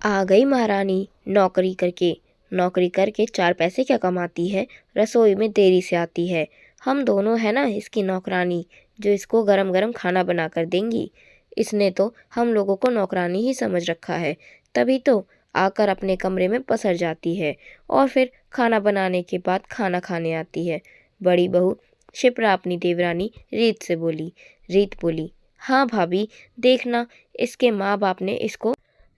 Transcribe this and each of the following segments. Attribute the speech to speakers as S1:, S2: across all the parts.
S1: आ गई महारानी नौकरी करके। नौकरी करके 4 पैसे क्या कमाती है, रसोई में देरी से आती है। हम दोनों है ना इसकी नौकरानी, जो इसको गरम गरम खाना बना कर देंगी। इसने तो हम लोगों को नौकरानी ही समझ रखा है, तभी तो आकर अपने कमरे में पसर जाती है और फिर खाना बनाने के बाद खाना खाने आती है। बड़ी बहू शिप्रा अपनी देवरानी रीत से बोली। रीत बोली, हाँ भाभी, देखना इसके माँ बाप ने इसको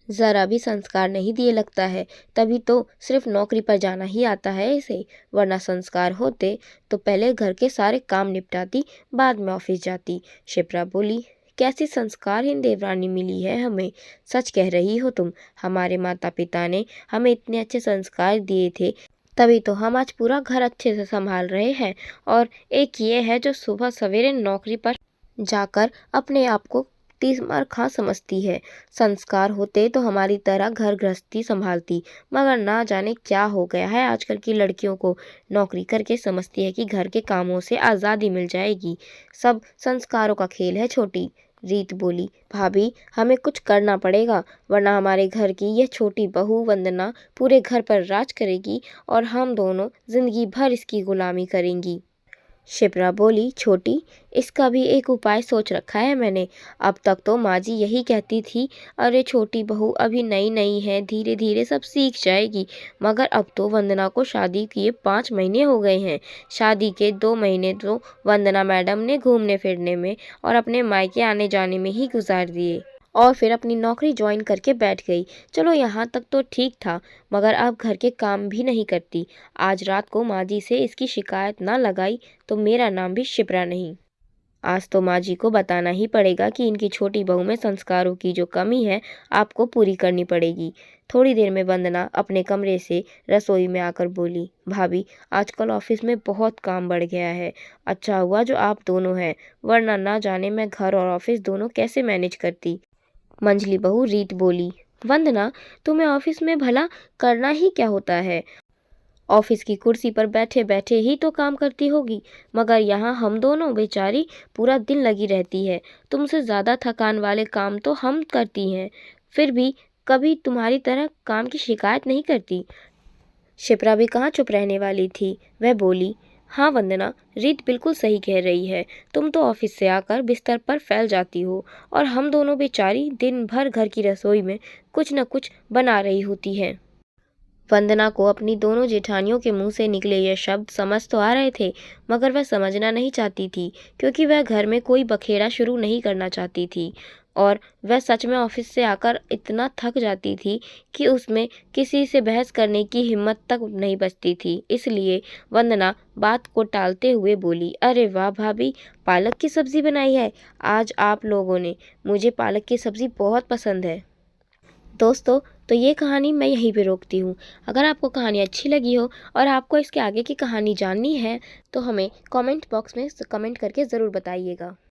S1: ज़रा भी संस्कार नहीं दिए लगता है, तभी तो सिर्फ नौकरी पर जाना ही आता है इसे। वरना संस्कार होते तो पहले घर के सारे काम निपटाती, बाद में ऑफिस जाती। शिप्रा बोली, कैसी संस्कारहीन देवरानी मिली है हमें। सच कह रही हो तुम। हमारे माता पिता ने हमें इतने अच्छे संस्कार दिए थे, तभी तो हम आज पूरा घर अच्छे से संभाल रहे हैं। और एक ये है जो सुबह सवेरे नौकरी पर जाकर अपने आप को तीसमार खां समझती है। संस्कार होते तो हमारी तरह घर गृहस्थी संभालती, मगर ना जाने क्या हो गया है आजकल की लड़कियों को। नौकरी करके समझती है कि घर के कामों से आज़ादी मिल जाएगी। सब संस्कारों का खेल है छोटी। रीत बोली, भाभी हमें कुछ करना पड़ेगा, वरना हमारे घर की यह छोटी बहू वंदना पूरे घर पर राज करेगी और हम दोनों जिंदगी भर इसकी गुलामी करेंगी। शिप्रा बोली, छोटी, इसका भी एक उपाय सोच रखा है मैंने। अब तक तो माँ जी यही कहती थी, अरे छोटी बहू अभी नई नई है, धीरे धीरे सब सीख जाएगी। मगर अब तो वंदना को शादी किए 5 महीने हो गए हैं। शादी के 2 महीने तो वंदना मैडम ने घूमने फिरने में और अपने मायके आने जाने में ही गुजार दिए और फिर अपनी नौकरी ज्वाइन करके बैठ गई। चलो यहाँ तक तो ठीक था, मगर अब घर के काम भी नहीं करती। आज रात को माँ जी से इसकी शिकायत ना लगाई तो मेरा नाम भी शिप्रा नहीं। आज तो माँ जी को बताना ही पड़ेगा कि इनकी छोटी बहू में संस्कारों की जो कमी है आपको पूरी करनी पड़ेगी। थोड़ी देर में वंदना अपने कमरे से रसोई में आकर बोली, भाभी आजकल ऑफिस में बहुत काम बढ़ गया है। अच्छा हुआ जो आप दोनों हैं, वरना ना जाने मैं घर और ऑफिस दोनों कैसे मैनेज करती। मंझली बहू रीत बोली, वंदना तुम्हें ऑफिस में भला करना ही क्या होता है। ऑफिस की कुर्सी पर बैठे बैठे ही तो काम करती होगी, मगर यहाँ हम दोनों बेचारी पूरा दिन लगी रहती है। तुमसे ज़्यादा थकान वाले काम तो हम करती हैं, फिर भी कभी तुम्हारी तरह काम की शिकायत नहीं करती। शिप्रा भी कहाँ चुप रहने वाली थी, वह बोली, हाँ वंदना, रीत बिल्कुल सही कह रही है। तुम तो ऑफिस से आकर बिस्तर पर फैल जाती हो और हम दोनों बेचारी दिन भर घर की रसोई में कुछ न कुछ बना रही होती हैं। वंदना को अपनी दोनों जेठानियों के मुंह से निकले ये शब्द समझ तो आ रहे थे, मगर वह समझना नहीं चाहती थी, क्योंकि वह घर में कोई बखेड़ा शुरू नहीं करना चाहती थी। और वह सच में ऑफिस से आकर इतना थक जाती थी कि उसमें किसी से बहस करने की हिम्मत तक नहीं बचती थी। इसलिए वंदना बात को टालते हुए बोली, अरे वाह भाभी, पालक की सब्ज़ी बनाई है आज आप लोगों ने। मुझे पालक की सब्ज़ी बहुत पसंद है। दोस्तों, तो ये कहानी मैं यहीं पे रोकती हूँ। अगर आपको कहानी अच्छी लगी हो और आपको इसके आगे की कहानी जाननी है, तो हमें कमेंट बॉक्स में कमेंट करके ज़रूर बताइएगा।